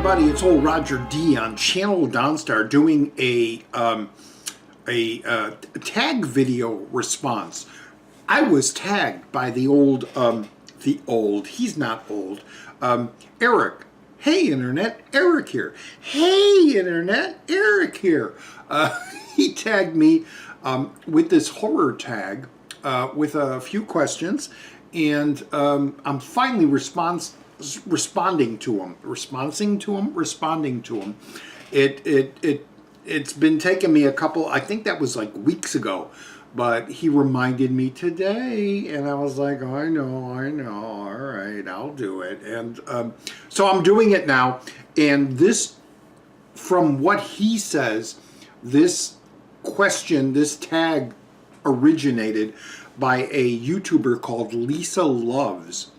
everybody, it's old Roger D on Channel Dawnstar doing a tag video response. I was tagged by he's not old, Eric. Hey Internet, Eric here. Hey Internet, Eric here. He tagged me with this horror tag with a few questions, and I'm finally responding to him. It's been taking me a couple, I think that was like weeks ago, but he reminded me today, and I was like, oh, I know, all right, I'll do it. And so I'm doing it now, and this, from what he says, this tag originated by a YouTuber called Lisa Loves.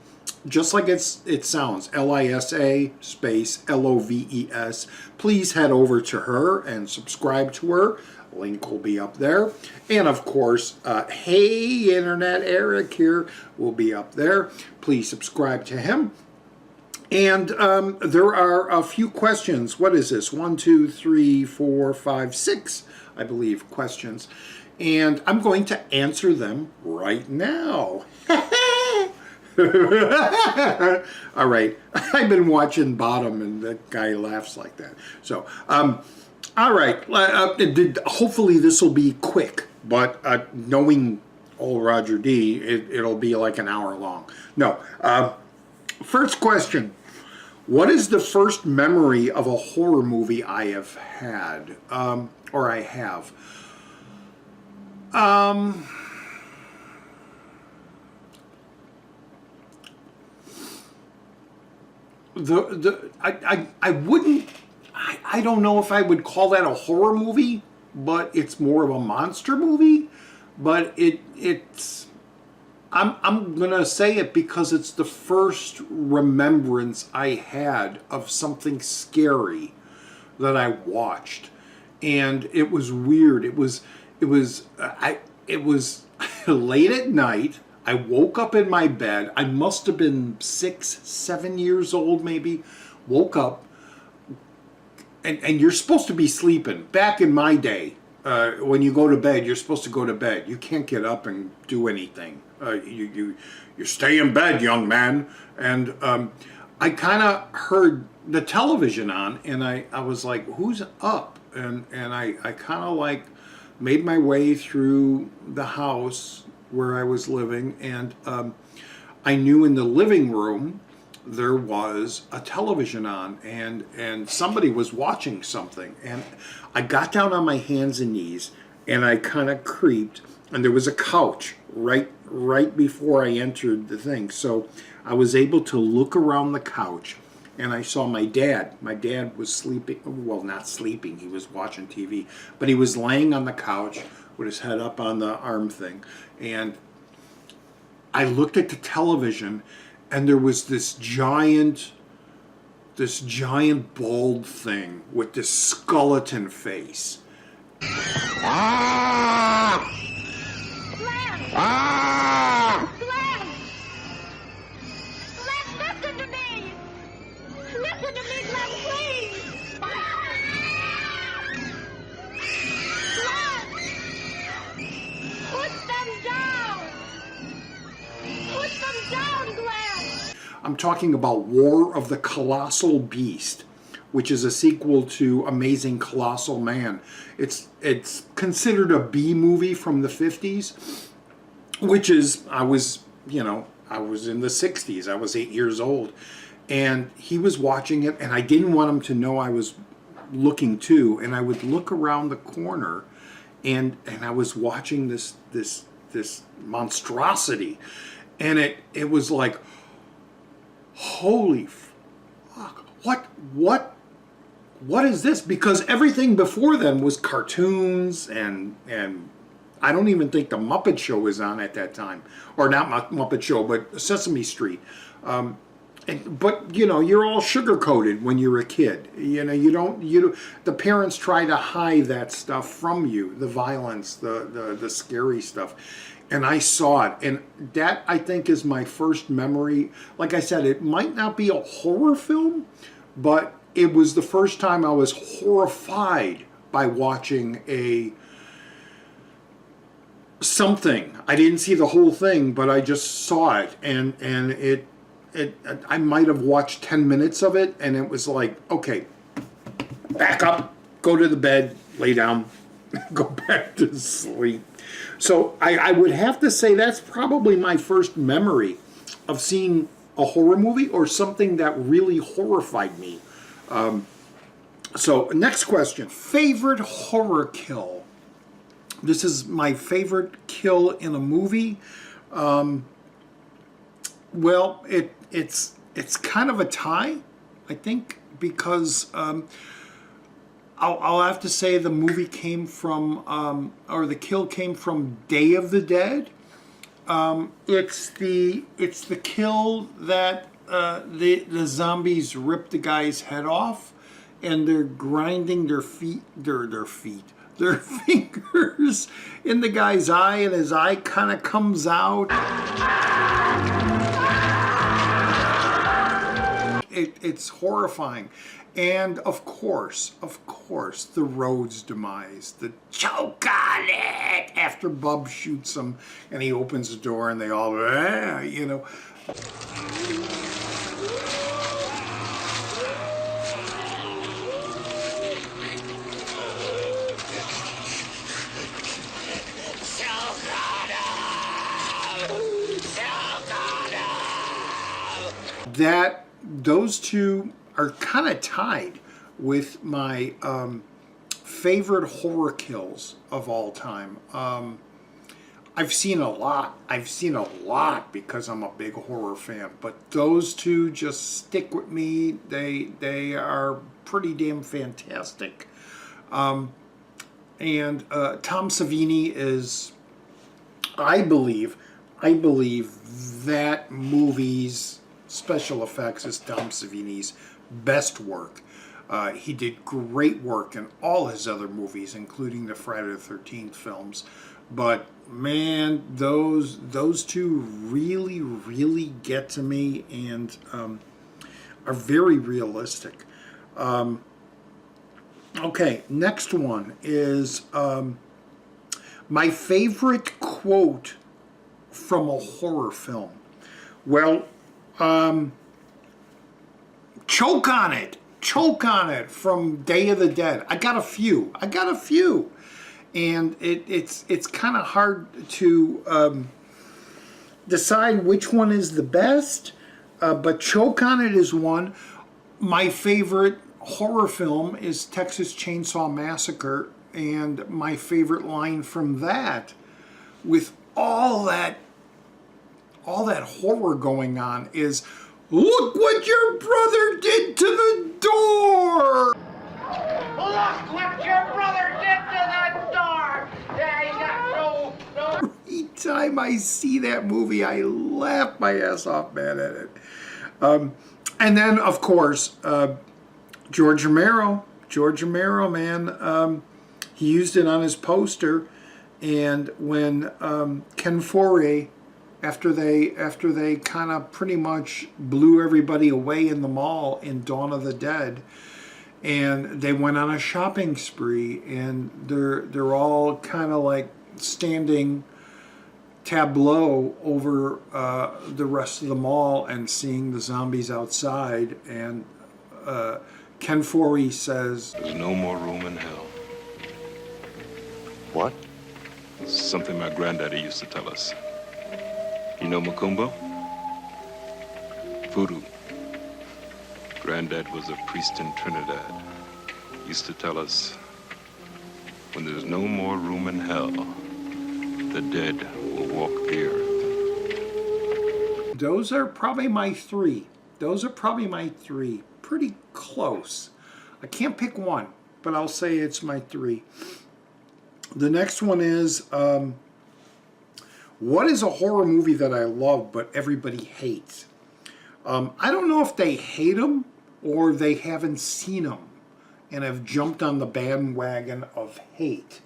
Just like it sounds, Lisa space Loves. Please head over to her and subscribe to her. Link will be up there. And of course, Hey Internet, Eric here will be up there. Please subscribe to him. And there are a few questions. What is this? 1, 2, 3, 4, 5, 6, I believe, questions. And I'm going to answer them right now. All right, I've been watching Bottom, and that guy laughs like that. So, all right, hopefully this will be quick, but knowing old Roger D, it'll be like an hour long. No, first question. What is the first memory of a horror movie I have had, or I have? I don't know if I would call that a horror movie, but it's more of a monster movie. But I'm gonna say it because it's the first remembrance I had of something scary that I watched, and it was weird. It was late at night. I woke up in my bed. I must have been 6, 7 years old, maybe. Woke up, and you're supposed to be sleeping. Back in my day, when you go to bed, you're supposed to go to bed. You can't get up and do anything. You stay in bed, young man. And I kind of heard the television on, and I was like, who's up? And I kind of like made my way through the house where I was living, and I knew in the living room there was a television on, and somebody was watching something, and I got down on my hands and knees, and I kind of creeped, and there was a couch right before I entered the thing, so I was able to look around the couch, and I saw my dad. My dad was sleeping, well, not sleeping, he was watching TV, but he was laying on the couch with his head up on the arm thing. And I looked at the television, and there was this giant bald thing with this skeleton face. Ah! Glenn! Ah! Glenn! Glenn, listen to me! Listen to me, Glenn, please! I'm talking about War of the Colossal Beast, which is a sequel to Amazing Colossal Man. It's considered a B movie from the 50s, which is, I was in the 60s. I was 8 years old, and he was watching it, and I didn't want him to know I was looking too, and I would look around the corner, and I was watching this monstrosity, and it was like, holy fuck, what is this? Because everything before then was cartoons, and I don't even think the Muppet Show was on at that time, or not Muppet Show, but Sesame Street. But you're all sugar coated when you're a kid. The parents try to hide that stuff from you, the violence, the scary stuff. And I saw it, and that, I think, is my first memory. Like I said, it might not be a horror film, but it was the first time I was horrified by watching something. I didn't see the whole thing, but I just saw it, and it I might have watched 10 minutes of it, and it was like, okay, back up, go to the bed, lay down, go back to sleep. So I would have to say that's probably my first memory of seeing a horror movie or something that really horrified me. So next question, favorite horror kill. This is my favorite kill in a movie. Well, it's kind of a tie, I think, because I'll have to say the movie came from, or the kill came from Day of the Dead. It's the kill that the zombies rip the guy's head off, and they're grinding their fingers in the guy's eye, and his eye kind of comes out. It's horrifying. And of course, the Rhodes demise, the choke on it, after Bub shoots him and he opens the door and they all, you know. Those two are kind of tied with my favorite horror kills of all time. I've seen a lot because I'm a big horror fan, but those two just stick with me. They are pretty damn fantastic. And Tom Savini is, I believe that movie's special effects is Tom Savini's best work. He did great work in all his other movies, including the Friday the 13th films. But man, those two really get to me and are very realistic. Okay, next one is my favorite quote from a horror film. Well, choke on it from Day of the Dead. I got a few, and it's kind of hard to decide which one is the best, but choke on it is one. My favorite horror film is Texas Chainsaw Massacre, and my favorite line from that, with all that horror going on, is, "Look what your brother did to the door!" Look what your brother did to that door! Yeah, he got no. Every time I see that movie, I laugh my ass off, man, at it. And then, of course, George Romero, man, he used it on his poster, and when Ken Foree, after they kind of pretty much blew everybody away in the mall in Dawn of the Dead, and they went on a shopping spree, and they're all kind of like standing tableau over the rest of the mall and seeing the zombies outside, and Ken Foree says, "There's no more room in hell." What? Something my granddaddy used to tell us. You know Macumba? Voodoo. Granddad was a priest in Trinidad. Used to tell us, when there's no more room in hell, the dead will walk the earth. Those are probably my three. Pretty close. I can't pick one, but I'll say it's my three. The next one is, what is a horror movie that I love but everybody hates? I don't know if they hate them or they haven't seen them and have jumped on the bandwagon of hate.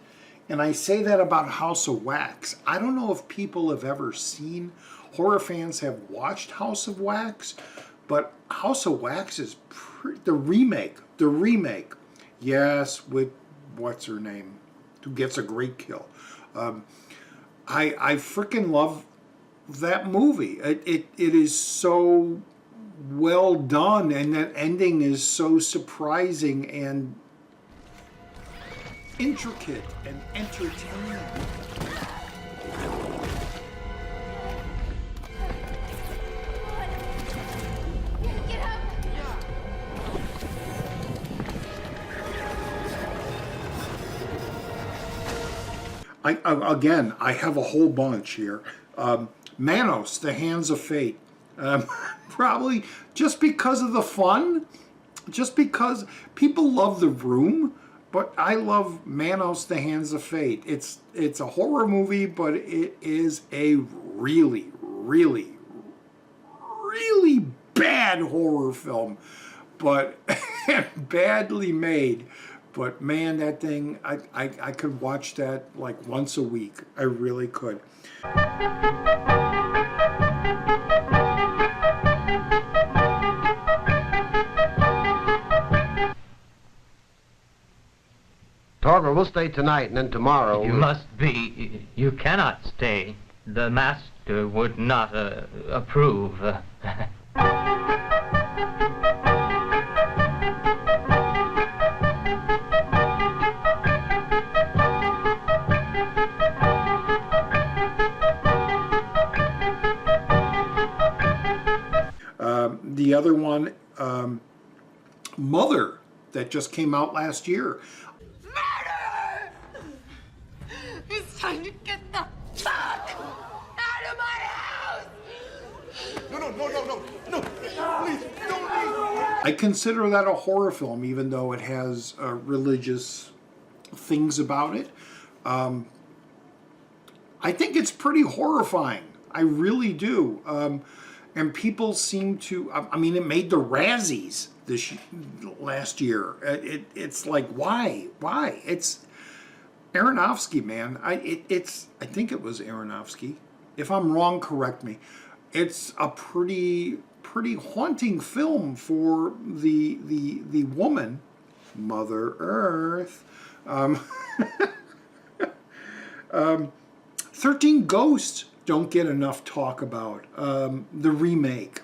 And I say that about House of Wax. I don't know if people have ever seen, horror fans have watched House of Wax, but House of Wax is the remake The remake, yes, with what's her name, who gets a great kill. I freaking love that movie. It is so well done, and that ending is so surprising and intricate and entertaining. Get up! Again, I have a whole bunch here. Manos, The Hands of Fate. Probably just because of the fun, just because people love The Room, but I love Manos, The Hands of Fate. It's a horror movie, but it is a really, really, really bad horror film, but badly made. But man, that thing, I could watch that like once a week. I really could. Torgler, we'll stay tonight, and then tomorrow... You cannot stay. The master would not approve. The other one, Mother, that just came out last year. Murder! It's time to get the fuck out of my house! No, please, don't leave. I consider that a horror film, even though it has religious things about it. I think it's pretty horrifying. I really do. And people seem to, I mean, it made the Razzies last year. It's like, why? It's Aronofsky, man. I think it was Aronofsky. If I'm wrong, correct me. It's a pretty haunting film for the woman, Mother Earth. 13 Ghosts don't get enough talk about. The remake.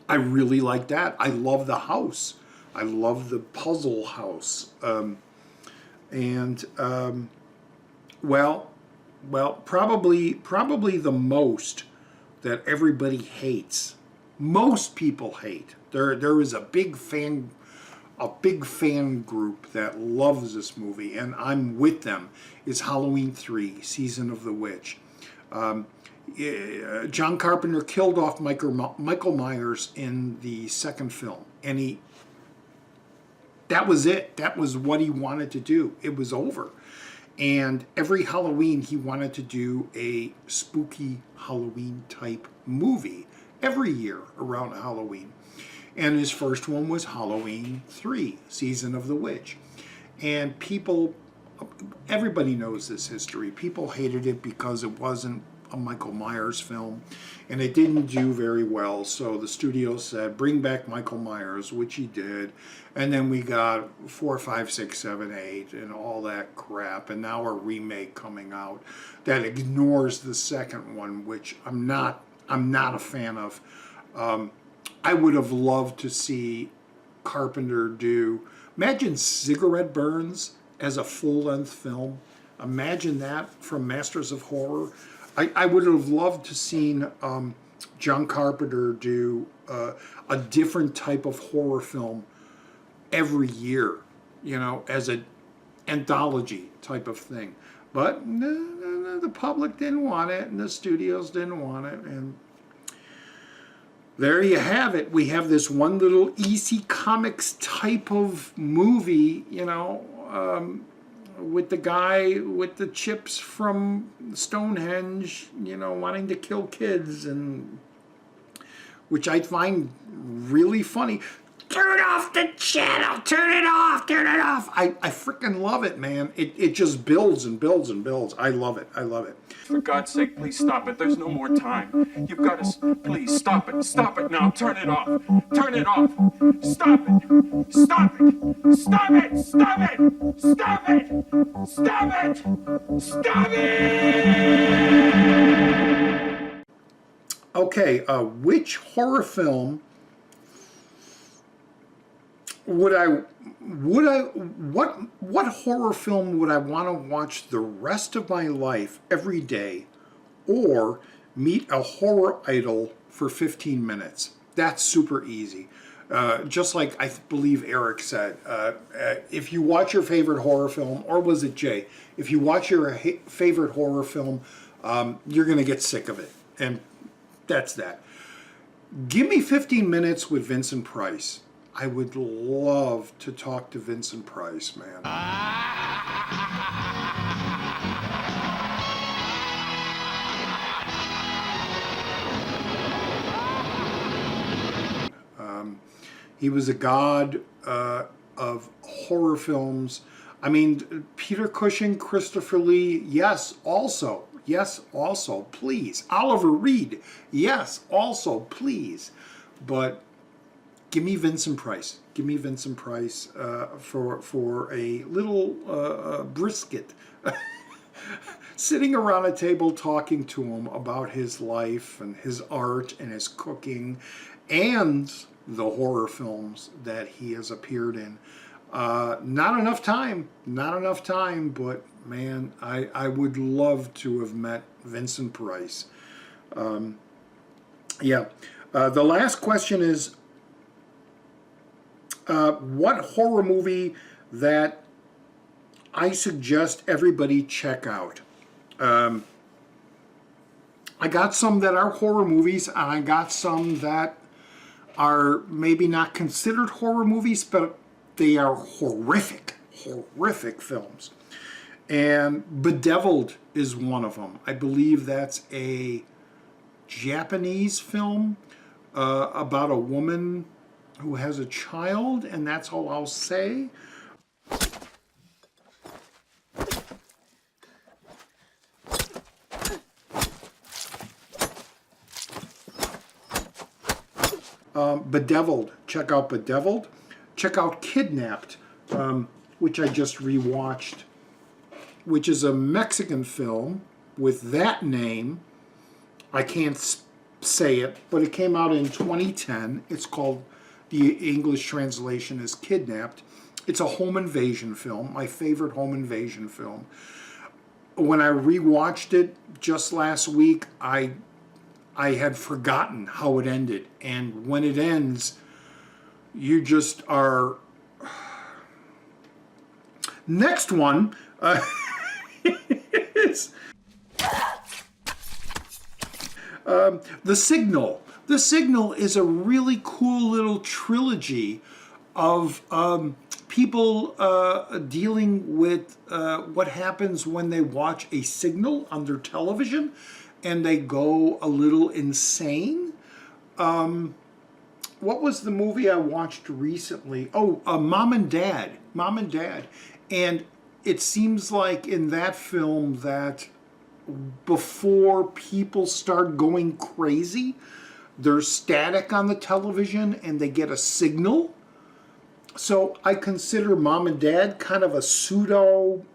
I really like that. I love the house. I love the puzzle house. Well, probably the most that everybody hates. Most people hate. There is a big fan group that loves this movie, and I'm with them. Is Halloween 3: Season of the Witch. John Carpenter killed off Michael Myers in the second film, and that was it. That was what he wanted to do. It was over. And every Halloween he wanted to do a spooky Halloween type movie every year around Halloween. And his first one was Halloween 3: Season of the Witch. And everybody knows this history. People hated it because it wasn't a Michael Myers film, and it didn't do very well, so the studio said, bring back Michael Myers, which he did, and then we got 4, 5, 6, 7, 8, and all that crap, and now a remake coming out that ignores the second one, which I'm not a fan of. I would have loved to see Carpenter imagine Cigarette Burns as a full-length film. Imagine that from Masters of Horror. I would have loved to seen John Carpenter do a different type of horror film every year, as an anthology type of thing. But no, the public didn't want it, and the studios didn't want it, and there you have it. We have this one little EC Comics type of movie, with the guy with the chips from Stonehenge, you know, wanting to kill kids, and which I find really funny. Turn off the channel, turn it off, turn it off. I freaking love it, man. It just builds and builds and builds. I love it, I love it. For God's sake, please stop it. There's no more time. You've got to, please stop it. Stop it now. Turn it off. Turn it off. Stop it. Stop it. Stop it. Stop it. Stop it. Stop it. Stop it. Okay, which horror film what horror film would I want to watch the rest of my life every day, or meet a horror idol for 15 minutes? That's super easy. Just like I believe Eric said, if you watch your favorite horror film, or was it Jay? If you watch your favorite horror film, you're going to get sick of it. And that's that. Give me 15 minutes with Vincent Price. I would love to talk to Vincent Price, man. He was a god of horror films. I mean, Peter Cushing, Christopher Lee, yes, also, please. Oliver Reed, yes, also, please. But give me Vincent Price. Give me Vincent Price for a little brisket. Sitting around a table talking to him about his life and his art and his cooking and the horror films that he has appeared in. Not enough time, but man, I would love to have met Vincent Price. The last question is, what horror movie that I suggest everybody check out? I got some that are horror movies, and I got some that are maybe not considered horror movies, but they are horrific films. And Bedeviled is one of them. I believe that's a Japanese film about a woman who has a child, and that's all I'll say. Bedeviled. Check out Bedeviled. Check out Kidnapped, which I just rewatched, which is a Mexican film with that name. I can't say it, but it came out in 2010. It's called, the English translation is Kidnapped. It's a home invasion film, my favorite home invasion film. When I rewatched it just last week, I had forgotten how it ended. And when it ends, you just are... Next one is The Signal. The Signal is a really cool little trilogy of people dealing with what happens when they watch a signal on their television and they go a little insane. What was the movie I watched recently? Oh, Mom and Dad. Mom and Dad. And it seems like in that film that before people start going crazy, there's static on the television and they get a signal. So I consider Mom and Dad kind of a pseudo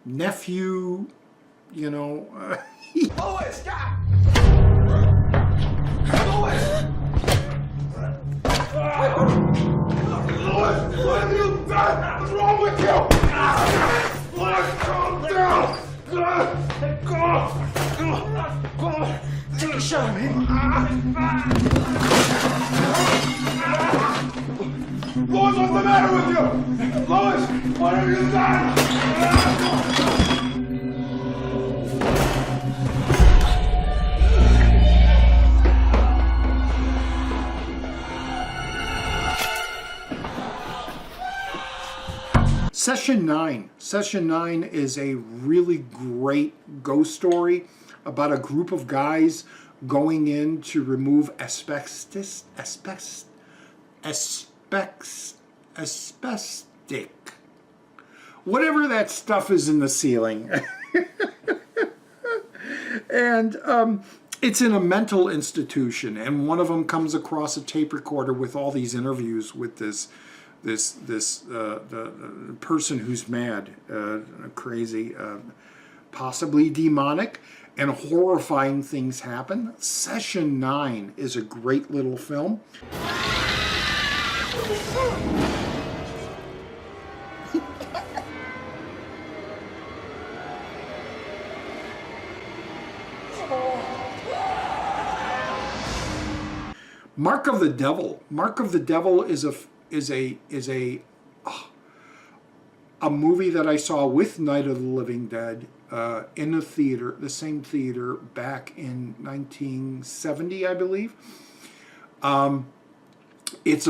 nephew, you know. Louis, stop! Louis! Louis, what have you done? What's wrong with you? Louis, calm down! Go! Take a shot at me. Louis, what's the matter with you? Louis, what have you done? Session 9. Session 9 is a really great ghost story about a group of guys going in to remove asbestos, asbestic, whatever that stuff is in the ceiling. And it's in a mental institution, and one of them comes across a tape recorder with all these interviews with the person who's mad, crazy, possibly demonic, and horrifying things happen. Session 9 is a great little film. Mark of the Devil. Mark of the Devil is a movie that I saw with Night of the Living Dead in the theater, the same theater, back in 1970, I believe. It's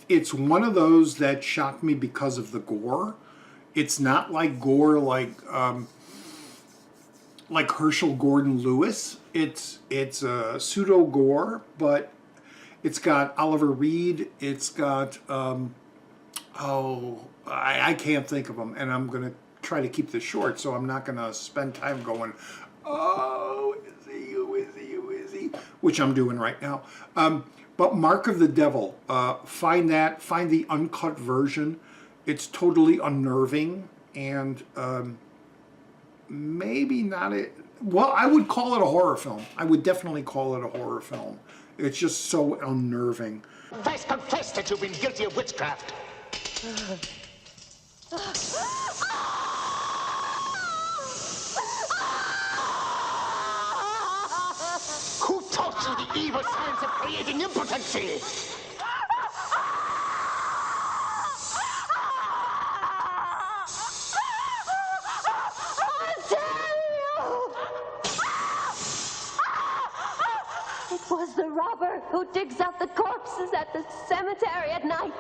it's one of those that shocked me because of the gore. It's not like gore like Herschel Gordon Lewis. It's a pseudo gore, but it's got Oliver Reed. It's got I can't think of them, and I'm gonna try to keep this short, so I'm not gonna spend time going, oh, is he? Who is he? Who is he? Which I'm doing right now. But Mark of the Devil, find the uncut version. It's totally unnerving, and maybe not it. Well, I would call it a horror film. I would definitely call it a horror film. It's just so unnerving. First confess that you've been guilty of witchcraft. Who taught you the evil science of creating impotency? It was the robber who digs out the corpses at the cemetery at night.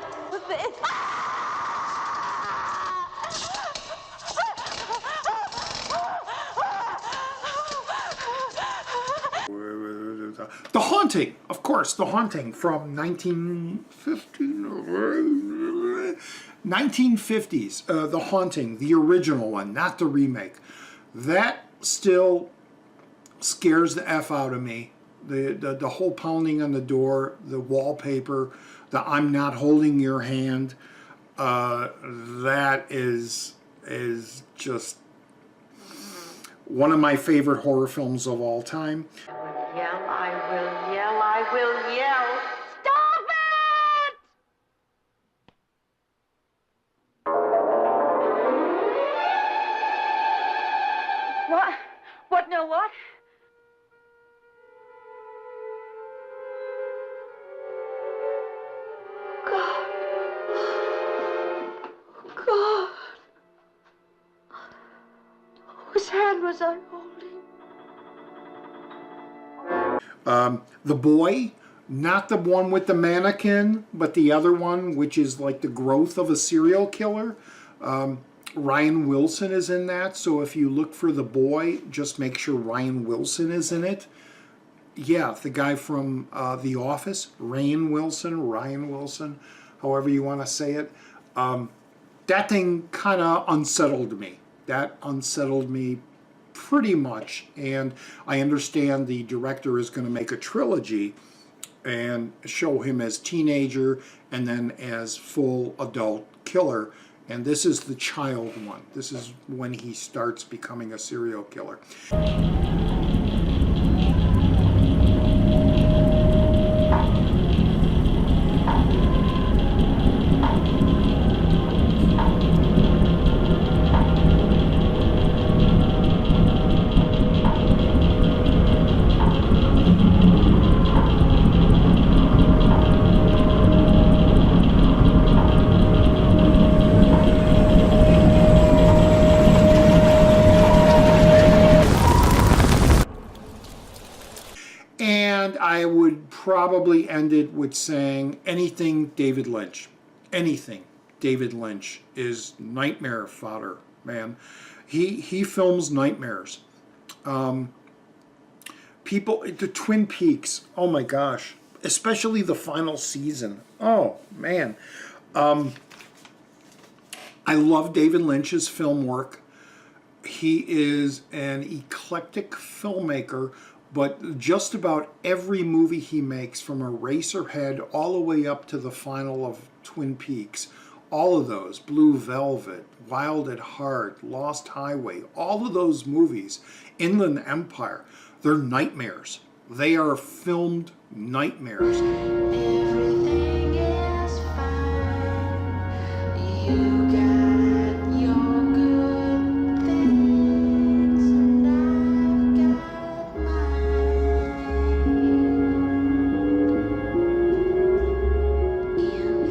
The Haunting, of course, The Haunting from 1950s. The Haunting, the original one, not the remake. That still scares the F out of me. The whole pounding on the door, the wallpaper, the I'm not holding your hand, that is just one of my favorite horror films of all time. Yell, I will yell, I will yell. Stop it! What? What? No, what? God. God. Whose hand was I holding? The Boy, not the one with the mannequin, but the other one, which is like the growth of a serial killer. Ryan Wilson is in that, so if you look for The Boy, just make sure Ryan Wilson is in it. Yeah, the guy from The Office, Ryan Wilson, however you want to say it. That thing kind of unsettled me. That unsettled me pretty much, and I understand the director is going to make a trilogy and show him as teenager and then as full adult killer, and this is the child one. This is when he starts becoming a serial killer. I would probably end it with saying anything David Lynch. Anything. David Lynch is nightmare fodder, man. He films nightmares. People, the Twin Peaks, oh my gosh, especially the final season. Oh man. I love David Lynch's film work. He is an eclectic filmmaker, but just about every movie he makes, from Eraserhead all the way up to the final of Twin Peaks, all of those, Blue Velvet, Wild at Heart, Lost Highway, all of those movies, Inland Empire, they're nightmares. They are filmed nightmares. Everything is fine. You got your good things, and I've got mine.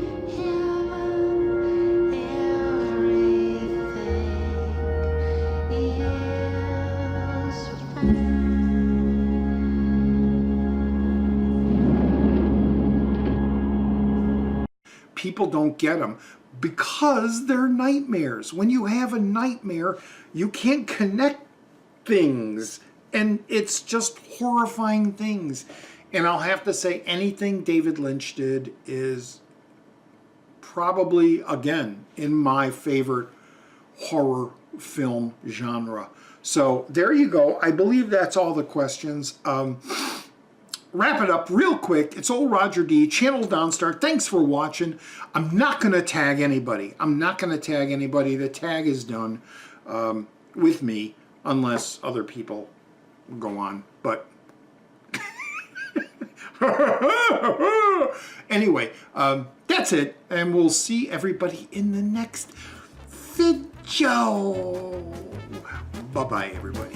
In heaven, everything is fine. People don't get them because they're nightmares. When you have a nightmare, you can't connect things, and it's just horrifying things. And I'll have to say, anything David Lynch did is probably, again, in my favorite horror film genre. So there you go. I believe that's all the questions. Wrap it up real quick. It's old Roger D, Channel Downstar. Thanks for watching. I'm not going to tag anybody. The tag is done with me, unless other people go on. But anyway, that's it. And we'll see everybody in the next video. Bye-bye, everybody.